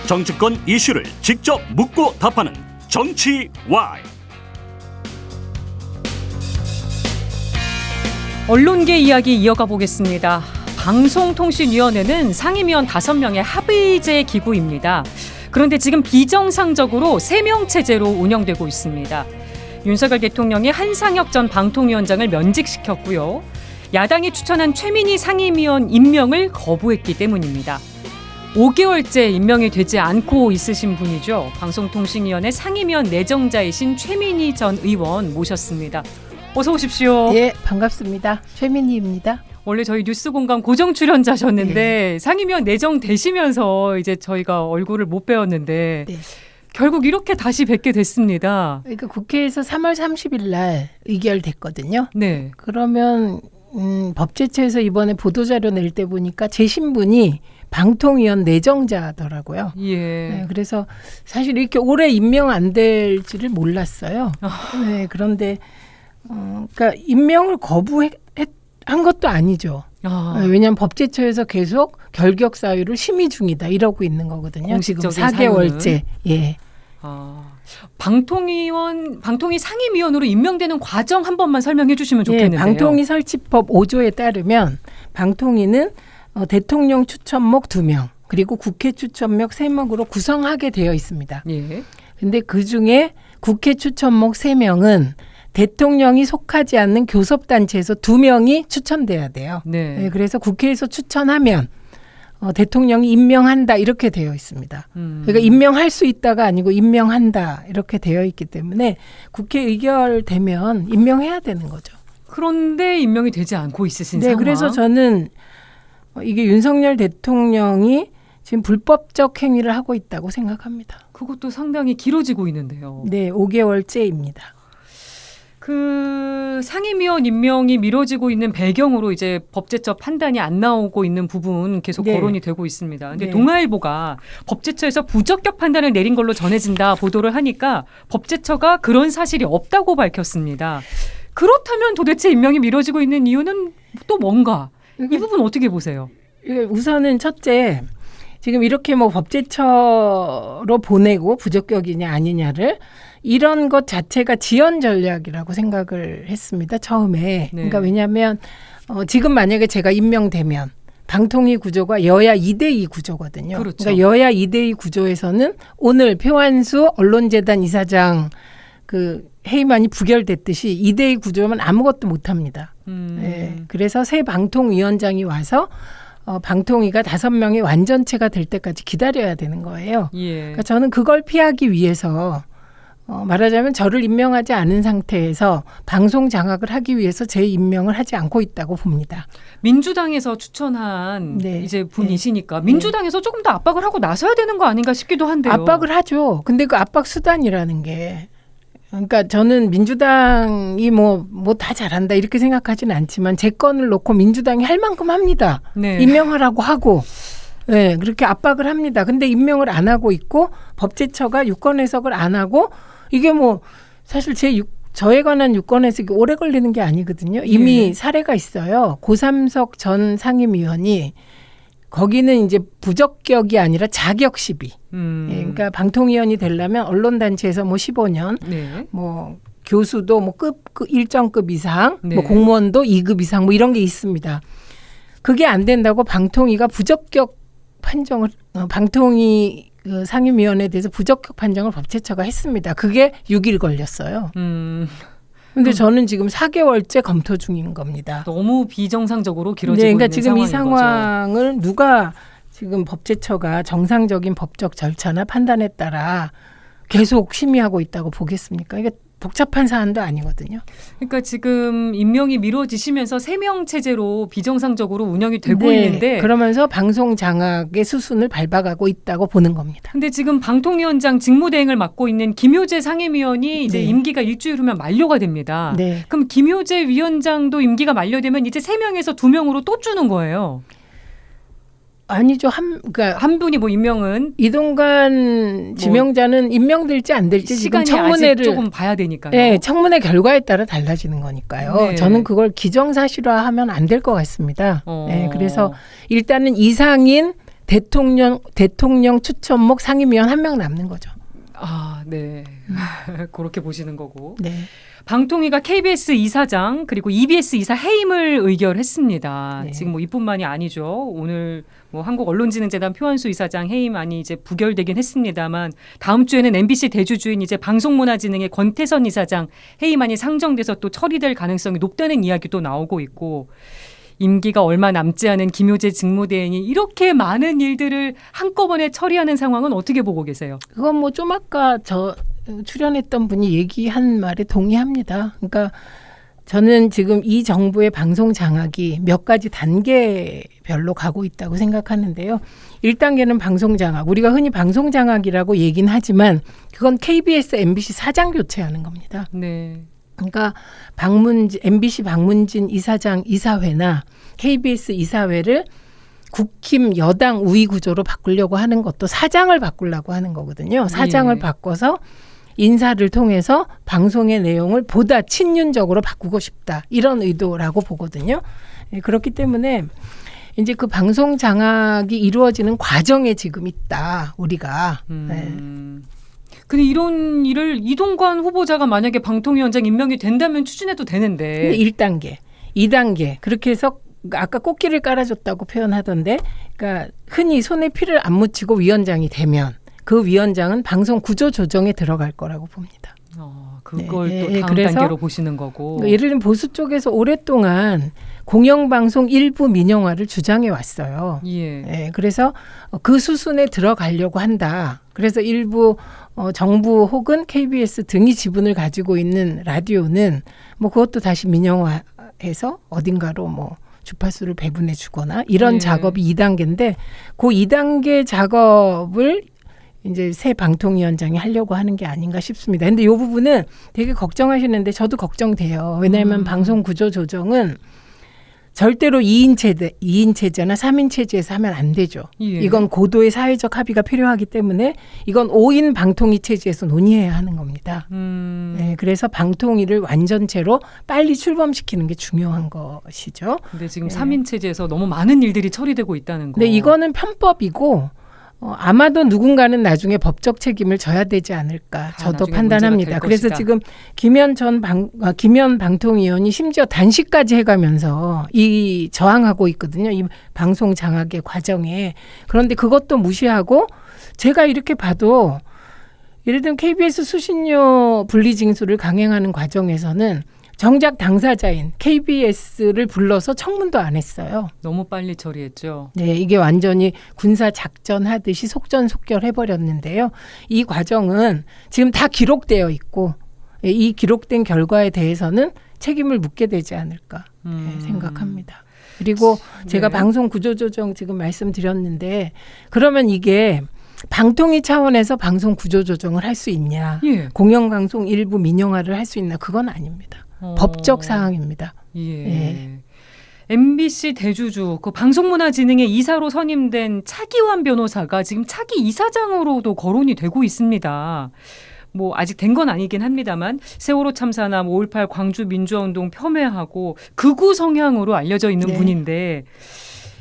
정치권 이슈를 직접 묻고 답하는 정치 와이. 언론계 이야기 이어가 보겠습니다. 방송통신위원회는 상임위원 5명의 합의제 기구입니다. 그런데 지금 비정상적으로 3명 체제로 운영되고 있습니다. 윤석열 대통령이 한상혁 전 방통위원장을 면직시켰고요. 야당이 추천한 최민희 상임위원 임명을 거부했기 때문입니다. 5개월째 임명이 되지 않고 있으신 분이죠. 방송통신위원회 상임위원 내정자이신 최민희 전 의원 모셨습니다. 어서 오십시오. 예, 반갑습니다. 최민희입니다. 원래 저희 뉴스공감 고정 출연자셨는데 네. 상임위원 내정되시면서 이제 저희가 얼굴을 못 뵈었는데 네. 결국 이렇게 다시 뵙게 됐습니다. 그러니까 국회에서 3월 30일 날 의결됐거든요. 네. 그러면 법제처에서 이번에 보도자료 낼 때 보니까 제 신분이 방통위원 내정자더라고요. 예. 네, 그래서 사실 이렇게 오래 임명 안 될지를 몰랐어요. 네, 그런데 그러니까 임명을 거부한 것도 아니죠. 왜냐하면 법제처에서 계속 결격 사유를 심의 중이다 이러고 있는 거거든요. 지금 4개월째. 예. 방통위 상임위원으로 임명되는 과정 한 번만 설명해 주시면 좋겠는데요. 예, 방통위 설치법 5조에 따르면 방통위는 대통령 추천목 2명 그리고 국회 추천목 3명으로 구성하게 되어 있습니다. 그런데 그중에 국회 추천목 3명은 대통령이 속하지 않는 교섭단체에서 2명이 추천돼야 돼요. 네, 그래서 국회에서 추천하면 대통령이 임명한다 이렇게 되어 있습니다. 그러니까 임명할 수 있다가 아니고 임명한다 이렇게 되어 있기 때문에 국회 의결되면 임명해야 되는 거죠. 그런데 임명이 되지 않고 있으신 네, 상황. 그래서 저는 이게 윤석열 대통령이 지금 불법적 행위를 하고 있다고 생각합니다. 그것도 상당히 길어지고 있는데요. 네, 5개월째입니다. 그 상임위원 임명이 미뤄지고 있는 배경으로 이제 법제처 판단이 안 나오고 있는 부분 계속 거론이 되고 있습니다. 근데 동아일보가 법제처에서 부적격 판단을 내린 걸로 전해진다 보도를 하니까 법제처가 그런 사실이 없다고 밝혔습니다. 그렇다면 도대체 임명이 미뤄지고 있는 이유는 또 뭔가? 이 부분 어떻게 보세요? 우선은 첫째, 지금 이렇게 뭐 법제처로 보내고 부적격이냐 아니냐를 이런 것 자체가 지연 전략이라고 생각을 했습니다. 처음에. 그러니까 왜냐하면 지금 만약에 제가 임명되면 방통위 구조가 여야 2대2 구조거든요. 그렇죠. 그러니까 여야 2대2 구조에서는 오늘 표한수 언론재단 이사장 그 회의만이 부결됐듯이 2대2 구조면 아무것도 못합니다. 네. 그래서 새 방통위원장이 와서 방통위가 5명의 완전체가 될 때까지 기다려야 되는 거예요. 그러니까 저는 그걸 피하기 위해서 말하자면 저를 임명하지 않은 상태에서 방송 장악을 하기 위해서 제 임명을 하지 않고 있다고 봅니다. 민주당에서 추천한 이제 분이시니까 민주당에서 조금 더 압박을 하고 나서야 되는 거 아닌가 싶기도 한데요. 압박을 하죠. 근데 그 압박 수단이라는 게 그러니까 저는 민주당이 뭐 다 잘한다 이렇게 생각하지는 않지만 제 건을 놓고 민주당이 할 만큼 합니다. 임명하라고 하고. 네, 그렇게 압박을 합니다. 근데 임명을 안 하고 있고 법제처가 유권 해석을 안 하고 이게 뭐 사실 저에 관한 유권 해석이 오래 걸리는 게 아니거든요. 이미 사례가 있어요. 고삼석 전 상임위원이 거기는 이제 부적격이 아니라 자격 시비. 그러니까 방통위원이 되려면 언론단체에서 뭐 15년, 뭐 교수도 뭐 일정 급 이상, 뭐 공무원도 2급 이상 뭐 이런 게 있습니다. 그게 안 된다고 방통위가 부적격 판정을 방통위 그 상임위원회에 대해서 부적격 판정을 법제처가 했습니다. 그게 6일 걸렸어요. 근데 저는 지금 4개월째 검토 중인 겁니다. 너무 비정상적으로 길어지고 그러니까 있는 지금 이 상황인 상황을 거죠. 누가 지금 법제처가 정상적인 법적 절차나 판단에 따라 계속 심의하고 있다고 보겠습니까? 이게 복잡한 사안도 아니거든요. 그러니까 지금 임명이 미뤄지시면서 3명 체제로 비정상적으로 운영이 되고 있는데 그러면서 방송 장악의 수순을 밟아가고 있다고 보는 겁니다. 근데 지금 방통위원장 직무대행을 맡고 있는 김효재 상임위원이 이제 임기가 일주일 후면 만료가 됩니다. 그럼 김효재 위원장도 임기가 만료되면 이제 3명에서 2명으로 또 주는 거예요. 아니죠. 그러니까 한 분이 뭐 임명은 이동관 지명자는 임명될지 안 될지 시간이 지금 청문회를 아직 조금 봐야 되니까요. 네, 청문회 결과에 따라 달라지는 거니까요. 저는 그걸 기정사실화하면 안 될 것 같습니다. 네, 그래서 일단은 이상인 대통령 추천목 상임위원 1명 남는 거죠. 아, 네. 그렇게 보시는 거고. 네. 방통위가 KBS 이사장 그리고 EBS 이사 해임을 의결했습니다. 네. 지금 뭐 이뿐만이 아니죠. 오늘 뭐 한국언론진흥재단 표한수 이사장 해임안이 이제 부결되긴 했습니다만 다음 주에는 MBC 대주주인 이제 방송문화진흥의 권태선 이사장 해임안이 상정돼서 또 처리될 가능성이 높다는 이야기도 나오고 있고 임기가 얼마 남지 않은 김효재 직무대행이 이렇게 많은 일들을 한꺼번에 처리하는 상황은 어떻게 보고 계세요? 그건 뭐 좀 아까 저 출연했던 분이 얘기한 말에 동의합니다. 그러니까 저는 지금 이 정부의 방송 장악이 몇 가지 단계별로 가고 있다고 생각하는데요. 1단계는 방송 장악. 우리가 흔히 방송 장악이라고 얘기는 하지만 그건 KBS, MBC 사장 교체하는 겁니다. 네. 그러니까 MBC 방문진 이사장 이사회나 KBS 이사회를 국힘 여당 우위 구조로 바꾸려고 하는 것도 사장을 바꾸려고 하는 거거든요. 사장을 바꿔서 인사를 통해서 방송의 내용을 보다 친윤적으로 바꾸고 싶다. 이런 의도라고 보거든요. 그렇기 때문에 이제 그 방송 장악이 이루어지는 과정에 지금 있다. 우리가. 근데 이런 일을 이동관 후보자가 만약에 방통위원장 임명이 된다면 추진해도 되는데. 근데 1단계, 2단계 그렇게 해서 아까 꽃길을 깔아줬다고 표현하던데 그러니까 흔히 손에 피를 안 묻히고 위원장이 되면 그 위원장은 방송 구조 조정에 들어갈 거라고 봅니다. 그걸 또 다음 단계로 보시는 거고. 예를 들면 보수 쪽에서 오랫동안 공영방송 일부 민영화를 주장해 왔어요. 그래서 그 수순에 들어가려고 한다. 그래서 일부 정부 혹은 KBS 등이 지분을 가지고 있는 라디오는 뭐 그것도 다시 민영화해서 어딘가로 뭐 주파수를 배분해 주거나 이런 작업이 2단계인데 그 2단계 작업을 이제 새 방통위원장이 하려고 하는 게 아닌가 싶습니다. 근데 이 부분은 되게 걱정하시는데 저도 걱정돼요. 왜냐하면 방송 구조 조정은 절대로 2인 체제나 3인 체제에서 하면 안 되죠. 이건 고도의 사회적 합의가 필요하기 때문에 이건 5인 방통위 체제에서 논의해야 하는 겁니다. 네, 그래서 방통위를 완전체로 빨리 출범시키는 게 중요한 것이죠. 근데 지금 3인 체제에서 너무 많은 일들이 처리되고 있다는 거. 네, 이거는 편법이고 아마도 누군가는 나중에 법적 책임을 져야 되지 않을까 저도 판단합니다. 그래서 지금 김현 방통위원이 심지어 단식까지 해가면서 이 저항하고 있거든요. 이 방송 장악의 과정에. 그런데 그것도 무시하고 제가 이렇게 봐도 예를 들면 KBS 수신료 분리징수를 강행하는 과정에서는 정작 당사자인 KBS를 불러서 청문도 안 했어요. 너무 빨리 처리했죠. 네, 이게 완전히 군사 작전 하듯이 속전속결 해버렸는데요. 이 과정은 지금 다 기록되어 있고 이 기록된 결과에 대해서는 책임을 묻게 되지 않을까 생각합니다. 그리고 제가 방송 구조조정 지금 말씀드렸는데 그러면 이게 방통위 차원에서 방송 구조조정을 할 수 있냐. 공영방송 일부 민영화를 할 수 있나. 그건 아닙니다. 법적 사항입니다. MBC 대주주 그 방송문화진흥의 이사로 선임된 차기환 변호사가 지금 차기 이사장으로도 거론이 되고 있습니다. 뭐 아직 된 건 아니긴 합니다만 세월호 참사나 5.18 광주 민주화운동 폄훼하고 극우 성향으로 알려져 있는 분인데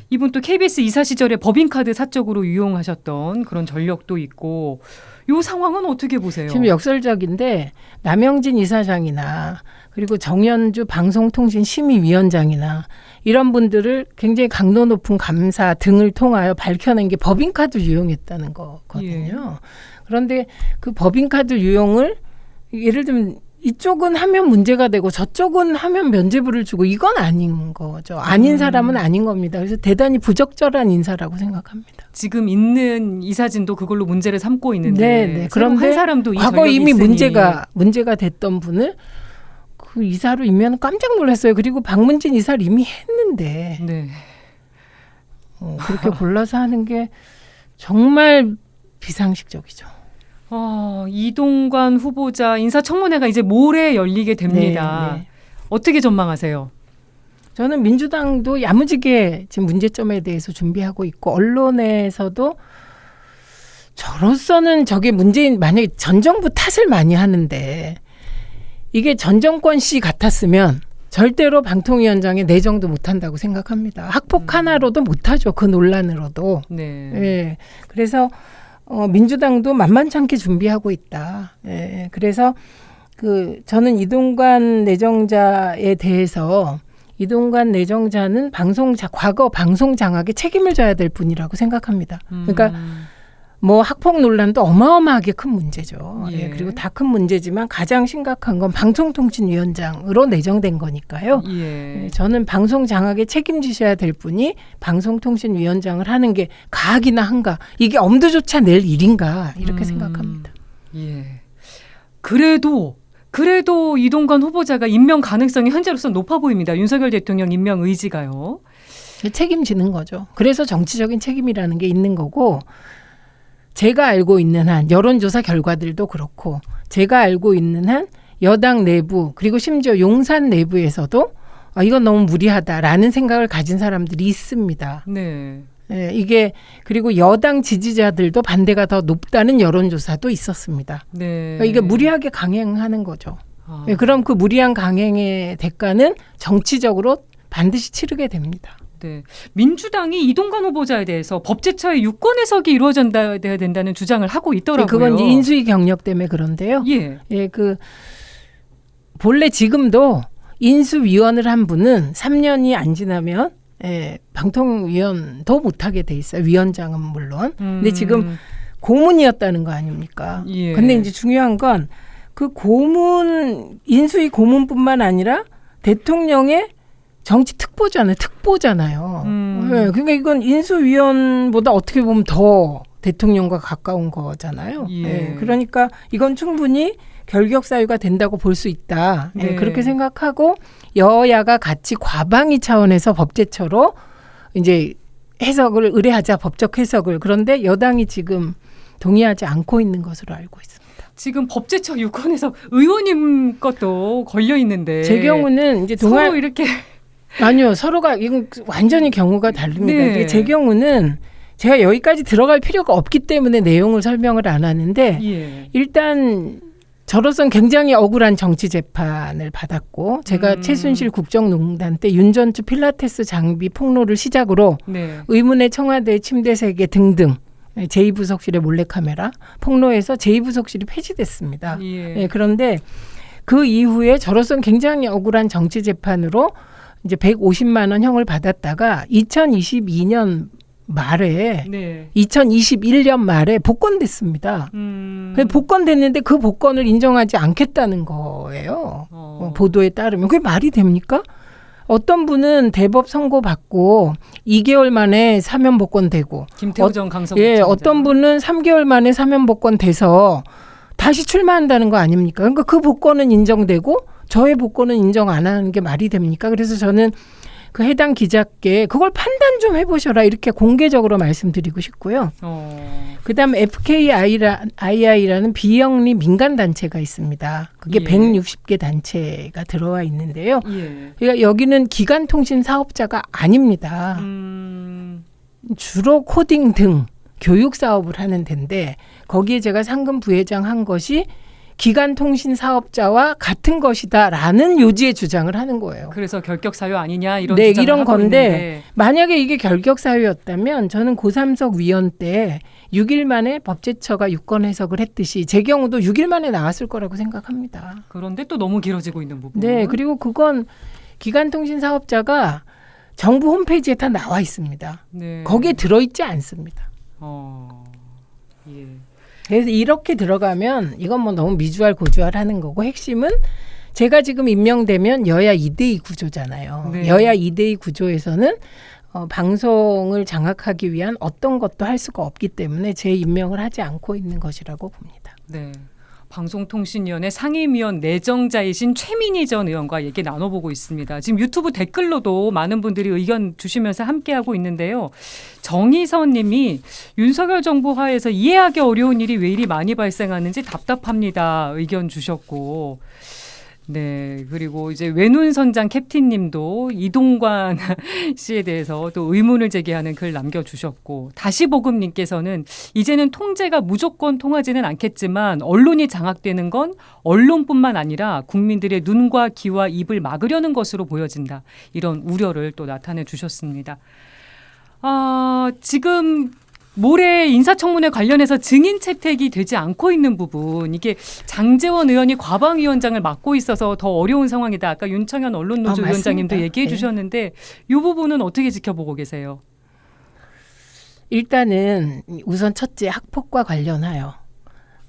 이분 또 KBS 이사 시절에 법인카드 사적으로 이용하셨던 그런 전력도 있고 이 상황은 어떻게 보세요? 지금 역설적인데 남영진 이사장이나 그리고 정연주 방송통신심의위원장이나 이런 분들을 굉장히 강도 높은 감사 등을 통하여 밝혀낸 게 법인카드 유용했다는 거거든요. 그런데 그 법인카드 유용을 예를 들면 이쪽은 하면 문제가 되고 저쪽은 하면 면죄부를 주고 이건 아닌 거죠. 아닌 사람은 아닌 겁니다. 그래서 대단히 부적절한 인사라고 생각합니다. 지금 있는 이사진도 그걸로 문제를 삼고 있는데 네. 그런데 한 사람도 과거 이 이미 있으니. 문제가 됐던 분을 그 이사로 임명은 깜짝 놀랐어요. 그리고 방문진 이사를 이미 했는데 그렇게 골라서 하는 게 정말 비상식적이죠. 이동관 후보자 인사청문회가 이제 모레 열리게 됩니다. 어떻게 전망하세요? 저는 민주당도 야무지게 지금 문제점에 대해서 준비하고 있고 언론에서도 저로서는 저게 문재인 만약에 전 정부 탓을 많이 하는데 이게 전 정권 시 같았으면 절대로 방통위원장에 내정도 못한다고 생각합니다. 학폭 하나로도 못하죠. 그 논란으로도. 네. 예. 그래서 민주당도 만만찮게 준비하고 있다. 예. 그래서 저는 이동관 내정자에 대해서 이동관 내정자는 과거 방송 장악에 책임을 져야 될 분이라고 생각합니다. 그러니까 뭐 학폭 논란도 어마어마하게 큰 문제죠. 예. 예, 그리고 다 큰 문제지만 가장 심각한 건 방송통신위원장으로 내정된 거니까요. 예. 예, 저는 방송 장악에 책임지셔야 될 분이 방송통신위원장을 하는 게 가학이나 한가, 이게 엄두조차 낼 일인가 이렇게 생각합니다. 예. 그래도 이동관 후보자가 임명 가능성이 현재로서 높아 보입니다. 윤석열 대통령 임명 의지가요. 책임지는 거죠. 그래서 정치적인 책임이라는 게 있는 거고, 제가 알고 있는 한 여론조사 결과들도 그렇고 제가 알고 있는 한 여당 내부 그리고 심지어 용산 내부에서도 이건 너무 무리하다라는 생각을 가진 사람들이 있습니다. 네. 예, 이게 그리고 여당 지지자들도 반대가 더 높다는 여론조사도 있었습니다. 네. 그러니까 이게 무리하게 강행하는 거죠. 예, 그럼 그 무리한 강행의 대가는 정치적으로 반드시 치르게 됩니다. 네. 민주당이 이동관 후보자에 대해서 법제처의 유권 해석이 이루어져야 된다는 주장을 하고 있더라고요. 그건 이제 인수위 경력 때문에 그런데요. 예. 예, 본래 지금도 인수위원을 한 분은 3년이 안 지나면 방통위원도 못하게 돼 있어요. 위원장은 물론. 근데 지금 고문이었다는 거 아닙니까? 예. 근데 이제 중요한 건 그 인수위 고문뿐만 아니라 대통령의 정치 특보잖아요. 네, 그러니까 이건 인수위원보다 어떻게 보면 더 대통령과 가까운 거잖아요. 예. 네, 그러니까 이건 충분히 결격 사유가 된다고 볼 수 있다. 네. 네. 그렇게 생각하고 여야가 같이 과방위 차원에서 법제처로 이제 해석을 의뢰하자, 법적 해석을. 그런데 여당이 지금 동의하지 않고 있는 것으로 알고 있습니다. 지금 법제처 유권에서 의원님 것도 걸려 있는데 제 경우는 이제 서로 이렇게 아니요, 서로가 이건 완전히 경우가 다릅니다. 네. 제 경우는 제가 여기까지 들어갈 필요가 없기 때문에 내용을 설명을 안 하는데 예. 일단 저로서는 굉장히 억울한 정치 재판을 받았고 제가 최순실 국정농단 때 윤전주 필라테스 장비 폭로를 시작으로 네. 의문의 청와대 침대 세계 등등 제2부속실의 몰래카메라 폭로해서 제2부속실이 폐지됐습니다. 예. 네, 그런데 그 이후에 저로서는 굉장히 억울한 정치 재판으로 이제 150만 원 형을 받았다가 2022년 말에 네. 2021년 말에 복권됐습니다. 복권됐는데 그 복권을 인정하지 않겠다는 거예요. 보도에 따르면. 그게 말이 됩니까? 어떤 분은 대법 선고받고 2개월 만에 사면 복권되고 김태우 전 강서구 예, 어떤 분은 3개월 만에 사면 복권돼서 다시 출마한다는 거 아닙니까? 그러니까 그 복권은 인정되고 저의 복권은 인정 안 하는 게 말이 됩니까? 그래서 저는 그 해당 기자께 그걸 판단 좀 해보셔라 이렇게 공개적으로 말씀드리고 싶고요. 그다음 FKII라는 비영리 민간단체가 있습니다. 그게 예. 160개 단체가 들어와 있는데요. 예. 그러니까 여기는 기간통신 사업자가 아닙니다. 주로 코딩 등 교육 사업을 하는 데인데 거기에 제가 상금 부회장 한 것이 기간통신 사업자와 같은 것이다라는 요지의 주장을 하는 거예요. 그래서 결격 사유 아니냐 이런 네, 주장을 이런 하고 건데 있는데. 만약에 이게 결격 사유였다면 저는 고3석 위원 때 6일 만에 법제처가 유권 해석을 했듯이 제 경우도 6일 만에 나왔을 거라고 생각합니다. 그런데 또 너무 길어지고 있는 부분. 네, 그리고 그건 기간통신 사업자가 정부 홈페이지에 다 나와 있습니다. 네. 거기에 들어있지 않습니다. 예. 그래서 이렇게 들어가면 이건 뭐 너무 미주알 고주알 하는 거고 핵심은 제가 지금 임명되면 여야 2대2 구조잖아요. 네. 여야 2대2 구조에서는 방송을 장악하기 위한 어떤 것도 할 수가 없기 때문에 제 임명을 하지 않고 있는 것이라고 봅니다. 네. 방송통신위원회 상임위원 내정자이신 최민희 전 의원과 얘기 나눠보고 있습니다. 지금 유튜브 댓글로도 많은 분들이 의견 주시면서 함께하고 있는데요. 정희선 님이 윤석열 정부 하에서 이해하기 어려운 일이 왜 이리 많이 발생하는지 답답합니다. 의견 주셨고 네, 그리고 이제 외눈선장 캡틴님도 이동관 씨에 대해서 또 의문을 제기하는 글 남겨주셨고, 다시보금님께서는 이제는 통제가 무조건 통하지는 않겠지만 언론이 장악되는 건 언론뿐만 아니라 국민들의 눈과 귀와 입을 막으려는 것으로 보여진다. 이런 우려를 또 나타내 주셨습니다. 지금 모레 인사청문회 관련해서 증인 채택이 되지 않고 있는 부분, 이게 장제원 의원이 과방위원장을 맡고 있어서 더 어려운 상황이다. 아까 윤청현 언론노조 위원장님도 얘기해 주셨는데 이 부분은 어떻게 지켜보고 계세요? 일단은 우선 첫째 학폭과 관련하여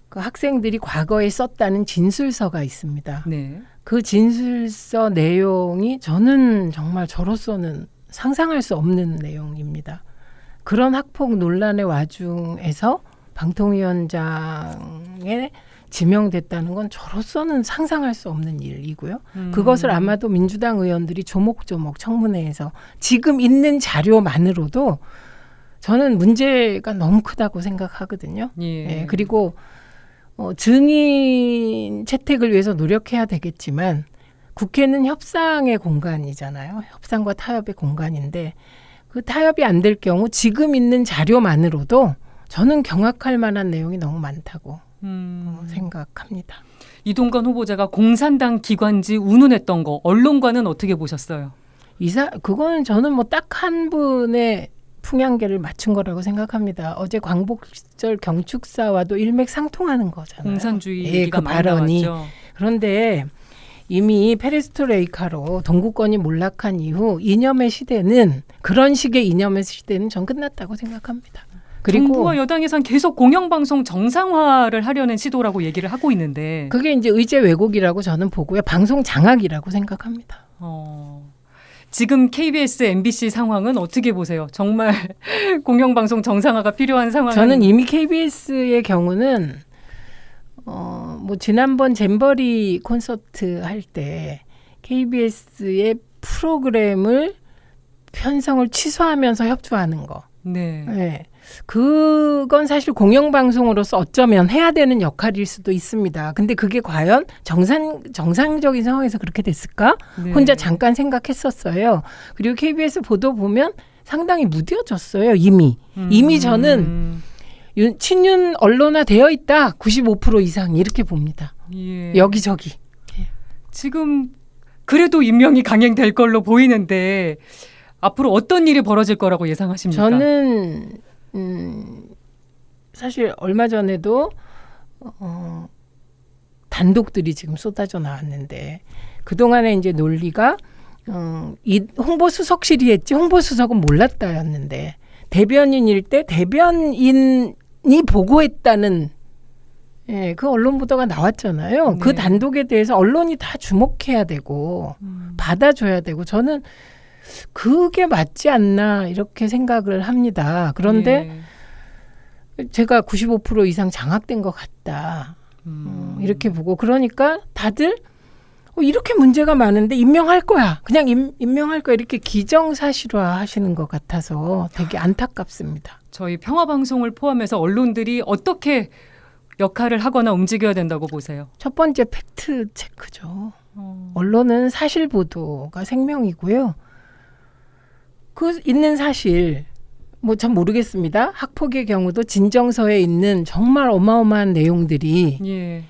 그 학생들이 과거에 썼다는 진술서가 있습니다. 네. 그 진술서 내용이 저는 정말 저로서는 상상할 수 없는 내용입니다. 그런 학폭 논란의 와중에서 방통위원장에 지명됐다는 건 저로서는 상상할 수 없는 일이고요. 그것을 아마도 민주당 의원들이 조목조목 청문회에서 지금 있는 자료만으로도 저는 문제가 너무 크다고 생각하거든요. 예, 그리고 증인 채택을 위해서 노력해야 되겠지만 국회는 협상의 공간이잖아요. 협상과 타협의 공간인데 그 타협이 안 될 경우 지금 있는 자료만으로도 저는 경악할 만한 내용이 너무 많다고 생각합니다. 이동관 후보자가 공산당 기관지 운운했던 거 언론과는 어떻게 보셨어요? 그거는 저는 뭐 딱 한 분의 풍향계를 맞춘 거라고 생각합니다. 어제 광복절 경축사와도 일맥상통하는 거잖아요. 공산주의 얘기가 많이 나왔죠. 그런데 이미 페레스트로이카로 동구권이 몰락한 이후 이념의 시대는 그런 식의 이념의 시대는 전 끝났다고 생각합니다. 그리고 정부와 여당에선 계속 공영방송 정상화를 하려는 시도라고 얘기를 하고 있는데 그게 이제 의제 왜곡이라고 저는 보고요. 방송 장악이라고 생각합니다. 지금 KBS, MBC 상황은 어떻게 보세요? 정말 공영방송 정상화가 필요한 상황은? 저는 이미 KBS의 경우는 뭐 지난번 잼버리 콘서트 할 때 KBS의 프로그램을 편성을 취소하면서 협조하는 거. 네. 네. 그건 사실 공영방송으로서 어쩌면 해야 되는 역할일 수도 있습니다. 근데 그게 과연 정상적인 상황에서 그렇게 됐을까? 네. 혼자 잠깐 생각했었어요. 그리고 KBS 보도 보면 상당히 무뎌졌어요. 이미 저는 친윤 언론화 되어 있다. 95% 이상 이렇게 봅니다. 예. 여기저기. 지금 그래도 임명이 강행될 걸로 보이는데 앞으로 어떤 일이 벌어질 거라고 예상하십니까? 저는 사실 얼마 전에도 단독들이 지금 쏟아져 나왔는데 그동안에 이제 논리가 이 홍보수석실이 했지 홍보수석은 몰랐다였는데 대변인일 때 대변인이 보고했다는 그 언론 보도가 나왔잖아요. 네. 그 단독에 대해서 언론이 다 주목해야 되고 받아줘야 되고 저는 그게 맞지 않나 이렇게 생각을 합니다. 그런데 제가 95% 이상 장악된 것 같다. 이렇게 보고 그러니까 다들 이렇게 문제가 많은데 임명할 거야. 그냥 임명할 거야. 이렇게 기정사실화 하시는 것 같아서 되게 안타깝습니다. 저희 평화방송을 포함해서 언론들이 어떻게 역할을 하거나 움직여야 된다고 보세요? 첫 번째 팩트 체크죠. 언론은 사실 보도가 생명이고요. 그 있는 사실 뭐 전 모르겠습니다. 학폭의 경우도 진정서에 있는 정말 어마어마한 내용들이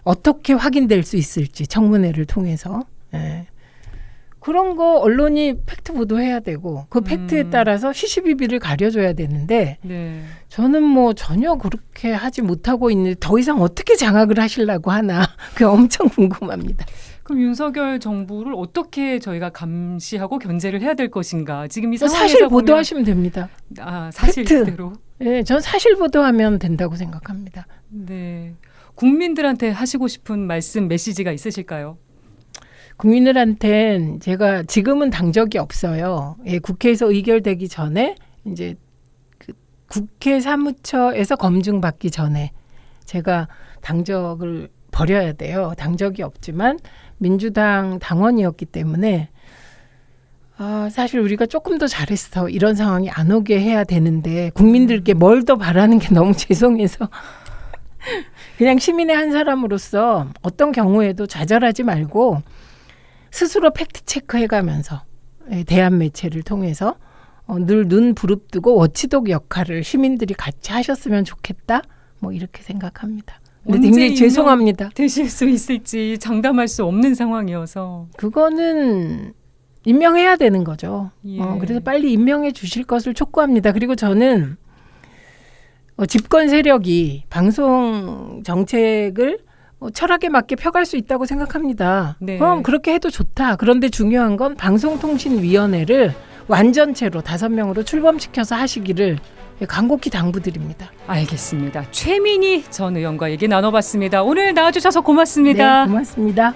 어떻게 확인될 수 있을지 청문회를 통해서 그런 거 언론이 팩트 보도해야 되고 그 팩트에 따라서 시시비비를 가려줘야 되는데 저는 뭐 전혀 그렇게 하지 못하고 있는데 더 이상 어떻게 장악을 하시려고 하나 그게 엄청 궁금합니다. 그럼 윤석열 정부를 어떻게 저희가 감시하고 견제를 해야 될 것인가? 지금 이 상황에서 사실 보도하시면 됩니다. 사실대로. 네, 전 사실 보도하면 된다고 생각합니다. 네, 국민들한테 하시고 싶은 말씀, 메시지가 있으실까요? 국민들한테는 제가 지금은 당적이 없어요. 국회에서 의결되기 전에 이제 그 국회 사무처에서 검증받기 전에 제가 당적을 버려야 돼요. 당적이 없지만 민주당 당원이었기 때문에 사실 우리가 조금 더 잘했어. 이런 상황이 안 오게 해야 되는데 국민들께 뭘 더 바라는 게 너무 죄송해서 그냥 시민의 한 사람으로서 어떤 경우에도 좌절하지 말고 스스로 팩트 체크해가면서 대한 매체를 통해서 늘 눈 부릅뜨고 워치독 역할을 시민들이 같이 하셨으면 좋겠다. 뭐 이렇게 생각합니다. 근데 굉장히 죄송합니다. 되실 수 있을지 장담할 수 없는 상황이어서. 그거는 임명해야 되는 거죠. 예. 그래서 빨리 임명해 주실 것을 촉구합니다. 그리고 저는 집권 세력이 방송 정책을 철학에 맞게 펴갈 수 있다고 생각합니다. 네. 그럼 그렇게 해도 좋다. 그런데 중요한 건 방송통신위원회를 완전체로 5명으로 출범시켜서 하시기를 간곡히 당부드립니다. 알겠습니다. 최민희 전 의원과 얘기 나눠봤습니다. 오늘 나와주셔서 고맙습니다. 네, 고맙습니다.